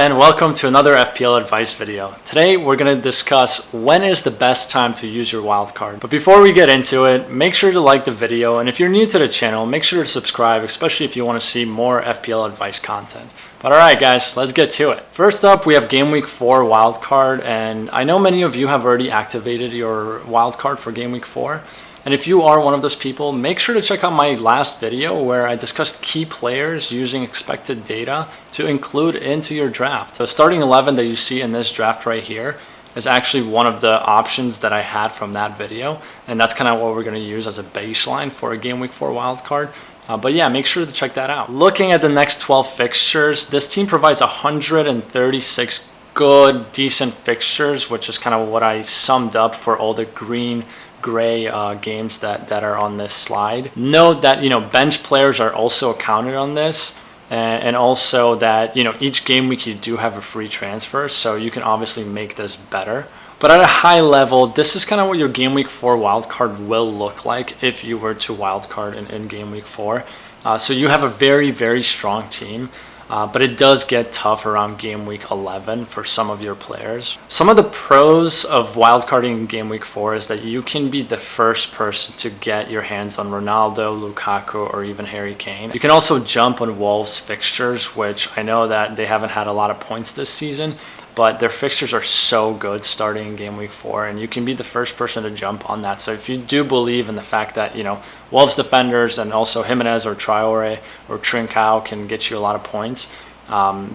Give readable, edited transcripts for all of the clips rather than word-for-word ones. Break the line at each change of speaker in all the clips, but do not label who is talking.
and welcome to another FPL Advice video. Today we're going to discuss when is the best time to use your wildcard. But before we get into it, make sure to like the video, and if you're new to the channel, make sure to subscribe, especially if you want to see more FPL Advice content. But alright guys, let's get to it. First up, we have Game Week 4 wildcard, and I know many of you have already activated your wildcard for Game Week 4. And if you are one of those people, make sure to check out my last video where I discussed key players using expected data to include into your draft. The starting 11 that you see in this draft right here is actually one of the options that I had from that video. And that's kind of what we're going to use as a baseline for a Game Week 4 wildcard. But yeah, make sure to check that out. Looking at the next 12 fixtures, this team provides 136 good, decent fixtures, which is kind of what I summed up for all the gray games that are on this slide. Note that bench players are also counted on this, and also that each game week you do have a free transfer, so you can obviously make this better. But at a high level, this is kind of what your Game Week 4 wildcard will look like if you were to wildcard in Game Week 4. So you have a very, very strong team. But it does get tough around Game Week 11 for some of your players. Some of the pros of wildcarding in Game Week 4 is that you can be the first person to get your hands on Ronaldo, Lukaku, or even Harry Kane. You can also jump on Wolves fixtures, which I know that they haven't had a lot of points this season, but their fixtures are so good starting in Game Week 4, and you can be the first person to jump on that. So if you do believe in the fact that, Wolves defenders and also Jimenez or Traore or Trincao can get you a lot of points,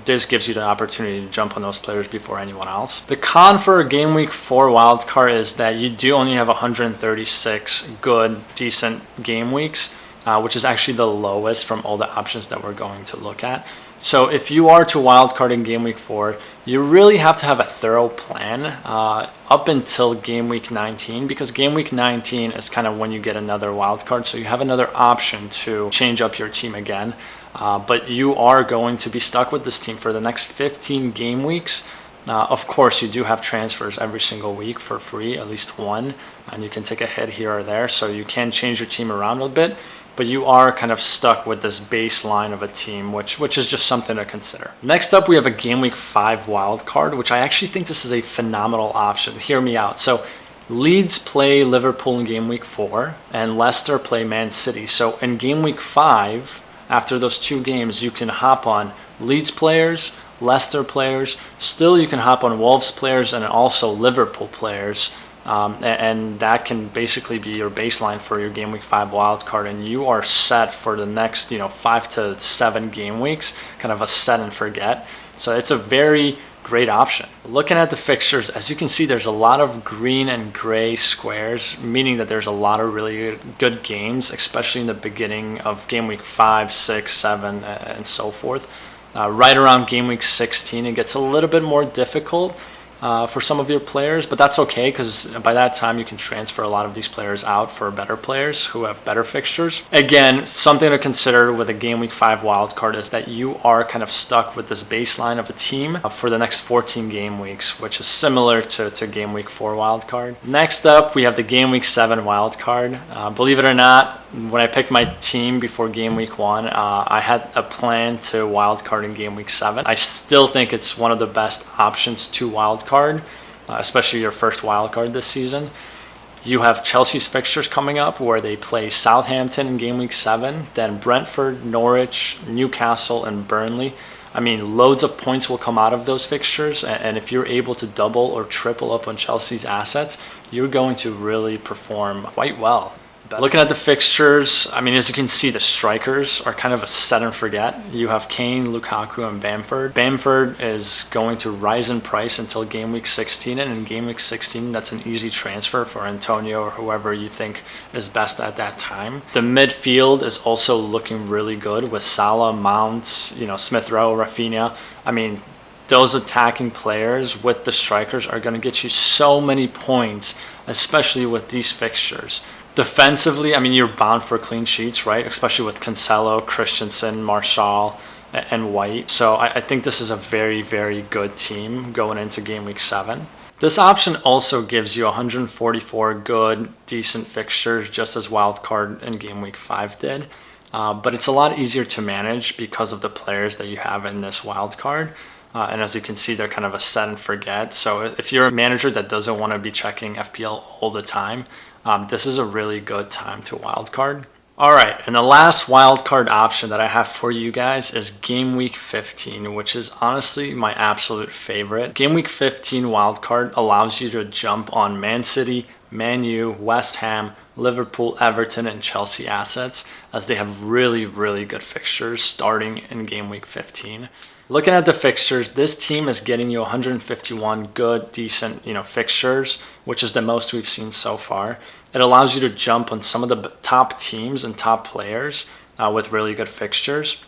this gives you the opportunity to jump on those players before anyone else. The con for a Game Week 4 wildcard is that you do only have 136 good, decent game weeks, which is actually the lowest from all the options that we're going to look at. So if you are to wildcard in Game Week 4, you really have to have a thorough plan up until Game Week 19, because Game Week 19 is kind of when you get another wildcard, so you have another option to change up your team again. But you are going to be stuck with this team for the next 15 game weeks. Of course, you do have transfers every single week for free, at least one, and you can take a hit here or there, so you can change your team around a bit. But you are kind of stuck with this baseline of a team, which is just something to consider. Next up, we have a Game Week 5 wildcard, which I actually think this is a phenomenal option. Hear me out. So Leeds play Liverpool in Game Week 4, and Leicester play Man City. So in Game Week 5, after those two games, you can hop on Leeds players, Leicester players. Still, you can hop on Wolves players and also Liverpool players. And that can basically be your baseline for your Game Week 5 wildcard, and you are set for the next 5 to 7 game weeks, kind of a set and forget. So it's a very great option. Looking at the fixtures, as you can see, there's a lot of green and gray squares, meaning that there's a lot of really good games, especially in the beginning of Game Week 5, 6, 7, and so forth. Right around Game Week 16, it gets a little bit more difficult for some of your players, but that's okay, because by that time you can transfer a lot of these players out for better players who have better fixtures. Again, something to consider with a Game Week 5 wildcard is that you are kind of stuck with this baseline of a team for the next 14 game weeks, which is similar to Game Week 4 wildcard. Next up, we have the Game Week 7 wildcard. Believe it or not, when I picked my team before Game Week 1, I had a plan to wildcard in Game Week 7. I still think it's one of the best options to wildcard, especially your first wildcard this season. You have Chelsea's fixtures coming up where they play Southampton in Game Week 7, then Brentford, Norwich, Newcastle, and Burnley. I mean, loads of points will come out of those fixtures, and if you're able to double or triple up on Chelsea's assets, you're going to really perform quite well. Looking at the fixtures, I mean, as you can see, the strikers are kind of a set and forget. You have Kane, Lukaku, and Bamford. Bamford is going to rise in price until Game Week 16, and in Game Week 16, that's an easy transfer for Antonio or whoever you think is best at that time. The midfield is also looking really good with Salah, Mount, Smith Rowe, Rafinha. I mean, those attacking players with the strikers are going to get you so many points, especially with these fixtures. Defensively, I mean, you're bound for clean sheets, right? Especially with Cancelo, Christensen, Martial, and White. So I think this is a very, very good team going into Game Week 7. This option also gives you 144 good, decent fixtures, just as wildcard in Game Week 5 did. But it's a lot easier to manage because of the players that you have in this wildcard. And as you can see, they're kind of a set and forget. So if you're a manager that doesn't want to be checking FPL all the time, this is a really good time to wildcard. All right, and the last wildcard option that I have for you guys is Game Week 15, which is honestly my absolute favorite. Game Week 15 wildcard allows you to jump on Man City, Man U, West Ham, Liverpool, Everton, and Chelsea assets, as they have really, really good fixtures starting in Game Week 15. Looking at the fixtures, this team is getting you 151 good, decent, fixtures, which is the most we've seen so far. It allows you to jump on some of the top teams and top players with really good fixtures.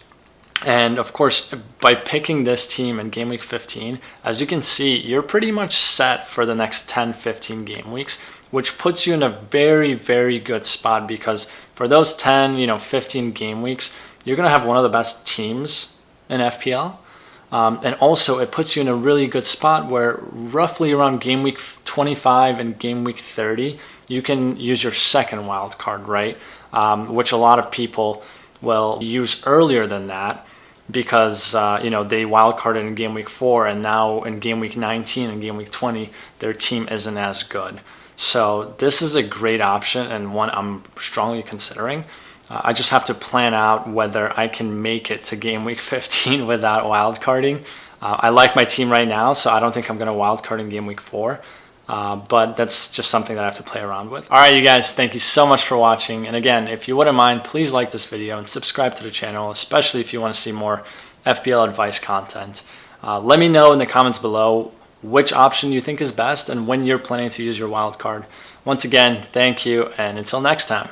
And of course, by picking this team in Game Week 15, as you can see, you're pretty much set for the next 10, 15 game weeks, which puts you in a very, very good spot, because for those 10, 15 game weeks, you're going to have one of the best teams in FPL. And also, it puts you in a really good spot where roughly around Game Week 25 and Game Week 30, you can use your second wild card, right? Which a lot of people will use earlier than that, because they wild carded in Game Week 4, and now in Game Week 19 and Game Week 20, their team isn't as good. So this is a great option, and one I'm strongly considering. I just have to plan out whether I can make it to Game Week 15 without wildcarding. I like my team right now, so I don't think I'm going to wildcard in Game Week 4. But that's just something that I have to play around with. All right, you guys, thank you so much for watching. And again, if you wouldn't mind, please like this video and subscribe to the channel, especially if you want to see more FPL advice content. Let me know in the comments below which option you think is best and when you're planning to use your wildcard. Once again, thank you, and until next time.